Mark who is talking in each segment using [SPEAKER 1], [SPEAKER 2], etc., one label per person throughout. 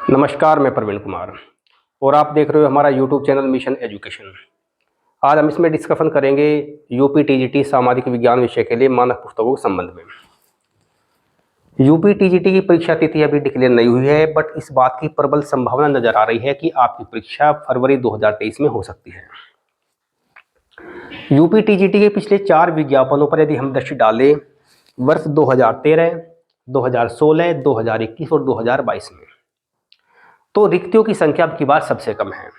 [SPEAKER 1] नमस्कार, मैं प्रवीण कुमार और आप देख रहे हो हमारा यूट्यूब चैनल मिशन एजुकेशन। आज हम इसमें डिस्कशन करेंगे यूपी टीजीटी सामाजिक विज्ञान विषय के लिए मानक पुस्तकों के संबंध में। यूपी टीजीटी की परीक्षा तिथि अभी डिक्लेयर नहीं हुई है, बट इस बात की प्रबल संभावना नजर आ रही है कि आपकी परीक्षा फरवरी 2023 में हो सकती है। यूपी टीजीटी के पिछले 4 विज्ञापनों पर यदि हम दृष्टि डालें वर्ष 2013, 2016, 2021 और 2022 में, तो रिक्तियों की संख्या अब की बार सबसे कम है।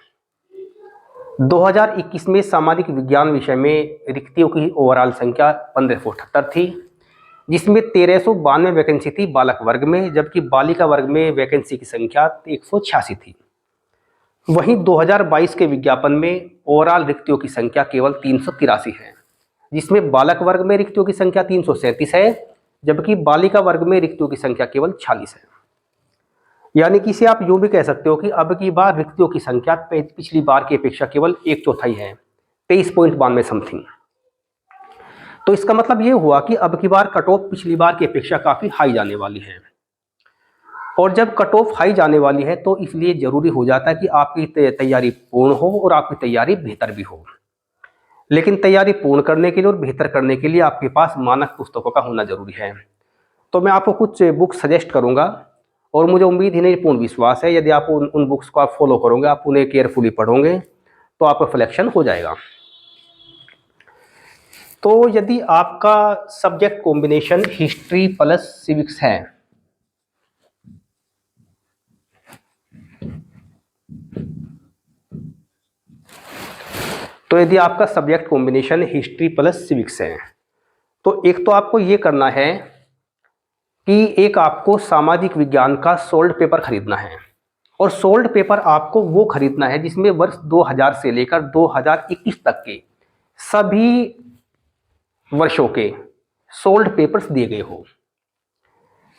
[SPEAKER 1] 2021 में सामाजिक विज्ञान विषय में रिक्तियों की ओवरऑल संख्या 1578 थी, जिसमें 1392 वैकेंसी थी बालक वर्ग में, जबकि बालिका वर्ग में वैकेंसी की संख्या 186 थी। वहीं 2022 के विज्ञापन में ओवरऑल रिक्तियों की संख्या केवल 383 है, जिसमें बालक वर्ग में रिक्तियों की संख्या 337 है, जबकि बालिका वर्ग में रिक्तियों की संख्या केवल 46 है। यानी कि इसे आप यूं भी कह सकते हो कि अब की बार रिक्तियों की संख्या पिछली बार की अपेक्षा केवल 1/4 है, 23.92 समथिंग। तो इसका मतलब ये हुआ कि अब की बार कट ऑफ पिछली बार की अपेक्षा काफ़ी हाई जाने वाली है। और जब कट ऑफ हाई जाने वाली है तो इसलिए ज़रूरी हो जाता है कि आपकी तैयारी पूर्ण हो और आपकी तैयारी बेहतर भी हो। लेकिन तैयारी पूर्ण करने के लिए और बेहतर करने के लिए आपके पास मानक पुस्तकों का होना जरूरी है। तो मैं आपको कुछ बुक सजेस्ट करूँगा और मुझे उम्मीद ही नहीं, पूर्ण विश्वास है, यदि आप उन बुक्स को आप फॉलो करोगे, आप उन्हें केयरफुली पढ़ोगे तो आपका सिलेक्शन हो जाएगा। तो यदि आपका subject combination history plus civics है, तो एक तो आपको ये करना है कि एक आपको सामाजिक विज्ञान का सोल्ड पेपर खरीदना है। और सोल्ड पेपर आपको वो खरीदना है जिसमें वर्ष 2000 से लेकर 2021 तक के सभी वर्षों के सोल्ड पेपर्स दिए गए हो।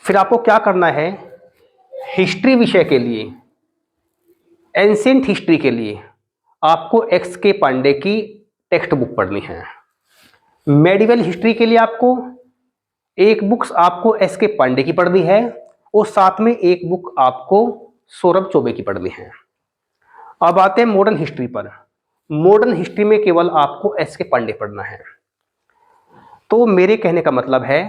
[SPEAKER 1] फिर आपको क्या करना है, हिस्ट्री विषय के लिए, एंशिएंट हिस्ट्री के लिए आपको एक्स के पांडे की टेक्स्ट बुक पढ़नी है। मेडिवल हिस्ट्री के लिए आपको एक बुक्स आपको एस के पांडे की पढ़नी है और साथ में एक बुक आपको सौरभ चौबे की पढ़नी है। अब आते हैं मॉडर्न हिस्ट्री पर। मॉडर्न हिस्ट्री में केवल आपको एस के पांडे पढ़ना है। तो मेरे कहने का मतलब है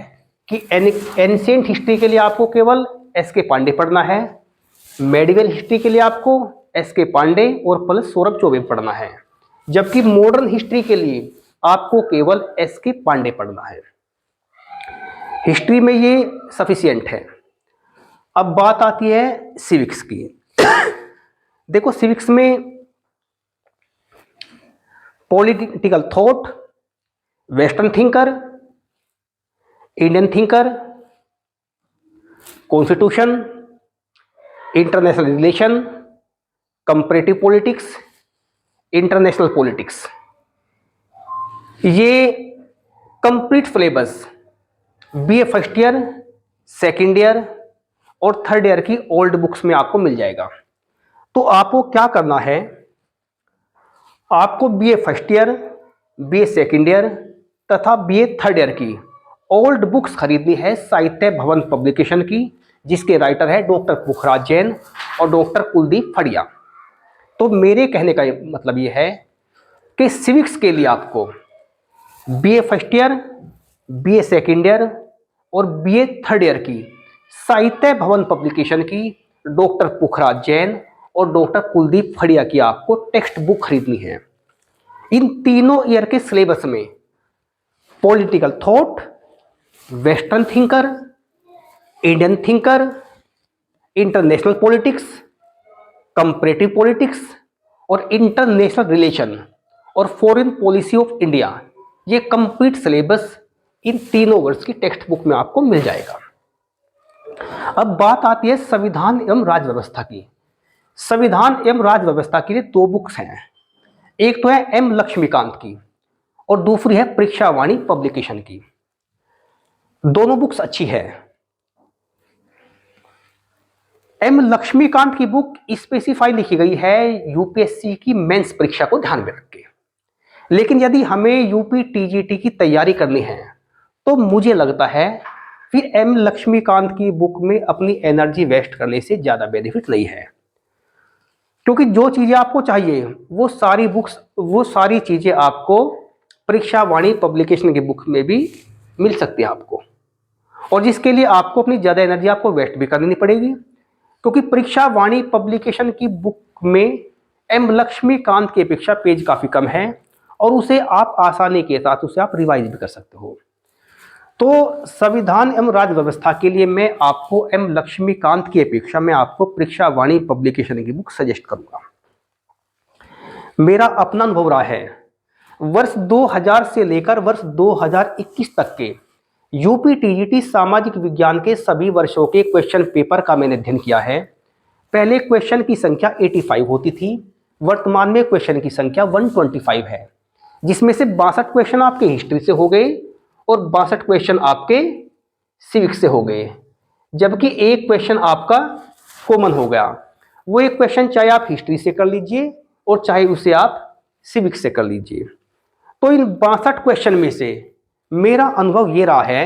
[SPEAKER 1] कि एंशिएंट हिस्ट्री के लिए आपको केवल एस के पांडे पढ़ना है, मेडिवल हिस्ट्री के लिए आपको एस के पांडे और प्लस सौरभ चौबे पढ़ना है, जबकि मॉडर्न हिस्ट्री के लिए आपको केवल एस के पांडे पढ़ना है। हिस्ट्री में ये सफिशिएंट है। अब बात आती है सिविक्स की। देखो, सिविक्स में political thought, western thinker, Indian thinker, constitution, international relation, comparative politics, international politics, ये complete syllabus BA first year, second year और थर्ड ईयर की ओल्ड बुक्स में आपको मिल जाएगा। तो आपको क्या करना है, आपको BA first year, BA second year तथा बीए थर्ड ईयर की ओल्ड बुक्स खरीदनी है साहित्य भवन पब्लिकेशन की, जिसके राइटर है डॉक्टर पुखराज जैन और डॉक्टर कुलदीप फड़िया। तो मेरे कहने का मतलब ये है कि सिविक्स के लिए आपको BA first year, BA second year और बीए थर्ड ईयर की साहित्य भवन पब्लिकेशन की डॉक्टर पुखराज जैन और डॉक्टर कुलदीप फड़िया की आपको टेक्स्ट बुक खरीदनी है। इन तीनों ईयर के सिलेबस में political thought, western thinker, Indian thinker, international politics, comparative politics और इंटरनेशनल रिलेशन और फॉरेन पॉलिसी ऑफ इंडिया, ये कंप्लीट सिलेबस इन तीनों वर्ष की टेक्स्ट बुक में आपको मिल जाएगा। अब बात आती है संविधान एवं राज्य व्यवस्था की। संविधान एवं राज्य व्यवस्था के लिए 2 बुक्स हैं। एक तो है एम लक्ष्मीकांत की और दूसरी है परीक्षावाणी पब्लिकेशन की। दोनों बुक्स अच्छी है। एम लक्ष्मीकांत की बुक स्पेसिफाई लिखी गई है यूपीएससी की मेंस परीक्षा को ध्यान में रख के। लेकिन यदि हमें यूपी टीजीटी की तैयारी करनी है तो मुझे लगता है फिर एम लक्ष्मीकांत की बुक में अपनी एनर्जी वेस्ट करने से ज़्यादा बेनिफिट नहीं है, क्योंकि जो चीज़ें आपको चाहिए वो सारी बुक्स, वो सारी चीज़ें आपको परीक्षा वाणी पब्लिकेशन की बुक में भी मिल सकती है आपको, और जिसके लिए आपको अपनी ज़्यादा एनर्जी आपको वेस्ट भी करनी नहीं पड़ेगी, क्योंकि परीक्षा वाणी पब्लिकेशन की बुक में एम लक्ष्मीकांत की अपेक्षा पेज काफ़ी कम है और उसे आप आसानी के साथ उसे आप रिवाइज भी कर सकते हो। तो संविधान एवं राज्य व्यवस्था के लिए मैं आपको एम लक्ष्मीकांत की अपेक्षा मैं आपको परीक्षा वाणी पब्लिकेशन की बुक सजेस्ट करूंगा। मेरा अपना अनुभव रहा है, वर्ष 2000 से लेकर वर्ष 2021 तक के यूपी टीजीटी सामाजिक विज्ञान के सभी वर्षों के क्वेश्चन पेपर का मैंने अध्ययन किया है। पहले क्वेश्चन की संख्या 85 होती थी, वर्तमान में क्वेश्चन की संख्या 125 है, जिसमें से 62 क्वेश्चन आपके हिस्ट्री से हो गए और 62 क्वेश्चन आपके सिविक्स से हो गए, जबकि एक क्वेश्चन आपका कॉमन हो गया। वो एक क्वेश्चन चाहे आप हिस्ट्री से कर लीजिए और चाहे उसे आप सिविक्स से कर लीजिए। तो इन 62 क्वेश्चन में से मेरा अनुभव ये रहा है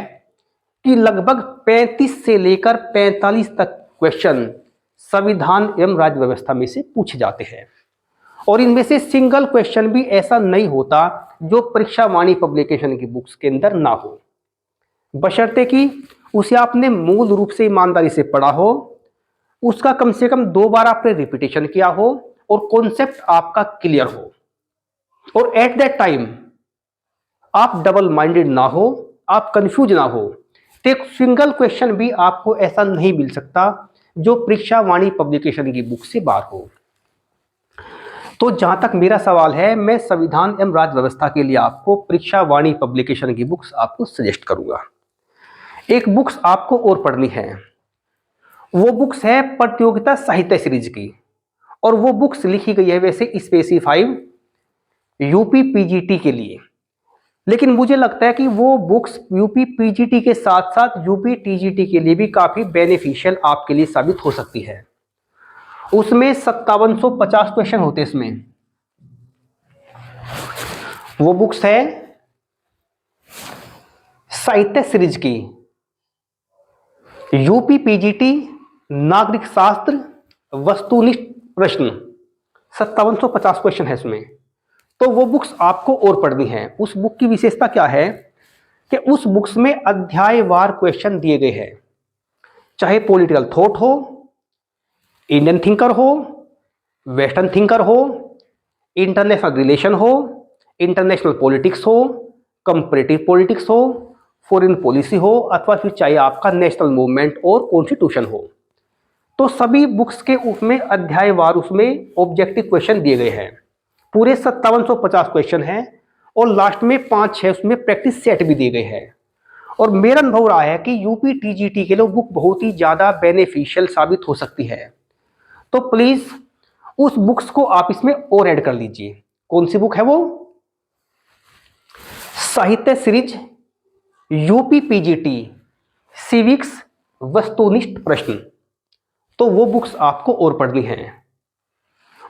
[SPEAKER 1] कि लगभग 35 से लेकर 45 तक क्वेश्चन संविधान एवं राज्य व्यवस्था में से पूछे जाते हैं, और इनमें से सिंगल क्वेश्चन भी ऐसा नहीं होता जो परीक्षा वाणी पब्लिकेशन की बुक्स के अंदर ना हो, बशर्ते कि उसे आपने मूल रूप से ईमानदारी से पढ़ा हो, उसका कम से कम 2 बार आपने रिपीटेशन किया हो और कॉन्सेप्ट आपका क्लियर हो, और एट दैट टाइम आप डबल माइंडेड ना हो, आप कंफ्यूज ना हो। तो एक सिंगल क्वेश्चन भी आपको ऐसा नहीं मिल सकता जो परीक्षा वाणी पब्लिकेशन की बुक से बाहर हो। तो जहां तक मेरा सवाल है, मैं संविधान एवं राज्य व्यवस्था के लिए आपको परीक्षा वाणी पब्लिकेशन की बुक्स आपको सजेस्ट करूंगा। एक बुक्स आपको और पढ़नी है, वो बुक्स है प्रतियोगिता साहित्य सीरीज की, और वो बुक्स लिखी गई है वैसे स्पेसिफाइड यूपी पीजीटी के लिए, लेकिन मुझे लगता है कि वो बुक्स यूपी पीजीटी के साथ साथ यूपी टीजीटी के लिए भी काफ़ी बेनिफिशियल आपके लिए साबित हो सकती है। उसमें 5750 क्वेश्चन होते हैं इसमें। वो बुक्स है साहित्य सीरीज की यूपी पीजीटी नागरिक शास्त्र वस्तुनिष्ठ प्रश्न, 5750 क्वेश्चन है इसमें। तो वो बुक्स आपको और पढ़नी है। उस बुक की विशेषता क्या है कि उस बुक्स में अध्यायवार क्वेश्चन दिए गए हैं, चाहे पॉलिटिकल थॉट हो, इंडियन थिंकर हो, वेस्टर्न थिंकर हो, इंटरनेशनल रिलेशन हो, इंटरनेशनल पॉलिटिक्स हो, कंपैरेटिव पॉलिटिक्स हो, फॉरेन पॉलिसी हो, अथवा फिर चाहे आपका नेशनल मूवमेंट और कॉन्स्टिट्यूशन हो। तो सभी बुक्स के उसमें अध्यायवार उसमें ऑब्जेक्टिव क्वेश्चन दिए गए हैं। पूरे 5750 क्वेश्चन हैं और लास्ट में 5-6 उसमें प्रैक्टिस सेट भी दिए गए हैं। और मेरा अनुभव रहा है कि यूपी टीजीटी के लिए बुक बहुत ही ज़्यादा बेनिफिशियल साबित हो सकती है। तो प्लीज़ उस बुक्स को आप इसमें और ऐड कर लीजिए। कौन सी बुक है वो? साहित्य सीरीज यूपी पीजीटी सिविक्स वस्तुनिष्ठ प्रश्न। तो वो बुक्स आपको और पढ़नी है।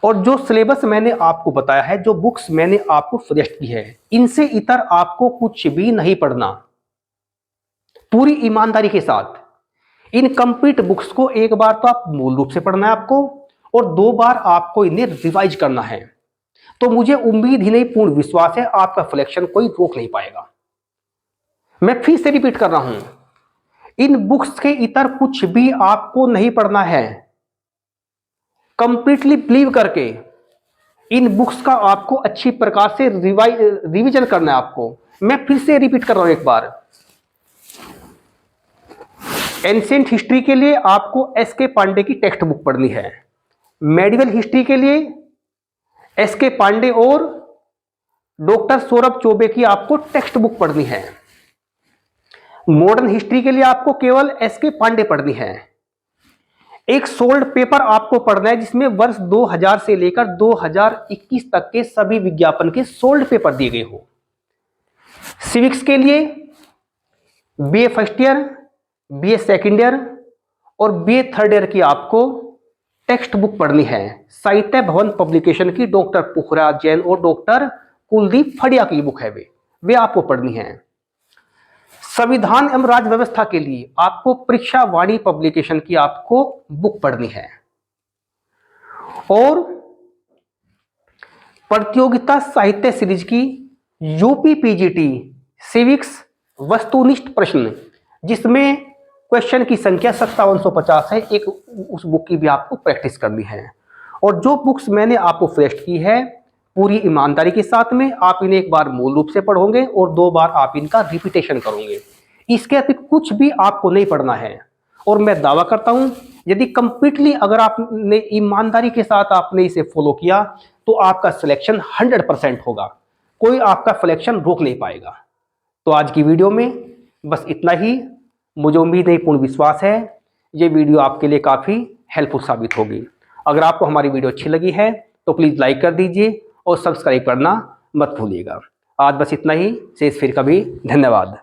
[SPEAKER 1] और जो सिलेबस मैंने आपको बताया है, जो बुक्स मैंने आपको सजेस्ट की है, इनसे इतर आपको कुछ भी नहीं पढ़ना। पूरी ईमानदारी के साथ इन कंप्लीट बुक्स को एक बार तो आप मूल रूप से पढ़ना है आपको, और 2 बार आपको इन्हें रिवाइज करना है। तो मुझे उम्मीद ही नहीं, पूर्ण विश्वास है आपका सिलेक्शन कोई रोक नहीं पाएगा। मैं फिर से रिपीट कर रहा हूं, इन बुक्स के इतर कुछ भी आपको नहीं पढ़ना है। कंप्लीटली बिलीव करके इन बुक्स का आपको अच्छी प्रकार से रिवीजन करना है आपको। मैं फिर से रिपीट कर रहा हूं एक बार, एंशिएंट हिस्ट्री के लिए आपको एस.के. पांडे की टेक्स्ट बुक पढ़नी है। मेडिवल हिस्ट्री के लिए एस.के. पांडे और डॉक्टर सौरभ चौबे की आपको टेक्स्ट बुक पढ़नी है। मॉडर्न हिस्ट्री के लिए आपको केवल एस.के. पांडे पढ़नी है। एक सोल्ड पेपर आपको पढ़ना है जिसमें वर्ष 2000 से लेकर 2021 तक के सभी विज्ञापन के सोल्ड पेपर दिए गए हो। सिविक्स के लिए BA first year, BA second year और बीए थर्ड ईयर की आपको टेक्स्ट बुक पढ़नी है। साहित्य भवन पब्लिकेशन की डॉक्टर पुखराज जैन और डॉक्टर कुलदीप फड़िया की बुक है, वे आपको पढ़नी है। संविधान एवं राज्य व्यवस्था के लिए आपको परीक्षा वाणी पब्लिकेशन की आपको बुक पढ़नी है। और प्रतियोगिता साहित्य सीरीज की यूपी पीजीटी सिविक्स वस्तुनिष्ठ प्रश्न, जिसमें क्वेश्चन की संख्या 5750 है, एक उस बुक की भी आपको प्रैक्टिस करनी है। और जो बुक्स मैंने आपको सजेस्ट की है, पूरी ईमानदारी के साथ में आप इन्हें एक बार मूल रूप से पढ़ोगे और 2 बार आप इनका रिपीटेशन करोगे। इसके अतिरिक्त कुछ भी आपको नहीं पढ़ना है। और मैं दावा करता हूं, यदि कंप्लीटली अगर आपने ईमानदारी के साथ आपने इसे फॉलो किया तो आपका सिलेक्शन 100% होगा, कोई आपका सिलेक्शन रोक नहीं पाएगा। तो आज की वीडियो में बस इतना ही। मुझे उम्मीद है, पूर्ण विश्वास है, ये वीडियो आपके लिए काफ़ी हेल्पफुल साबित होगी। अगर आपको हमारी वीडियो अच्छी लगी है तो प्लीज़ लाइक कर दीजिए और सब्सक्राइब करना मत भूलिएगा। आज बस इतना ही, शेष फिर कभी। धन्यवाद।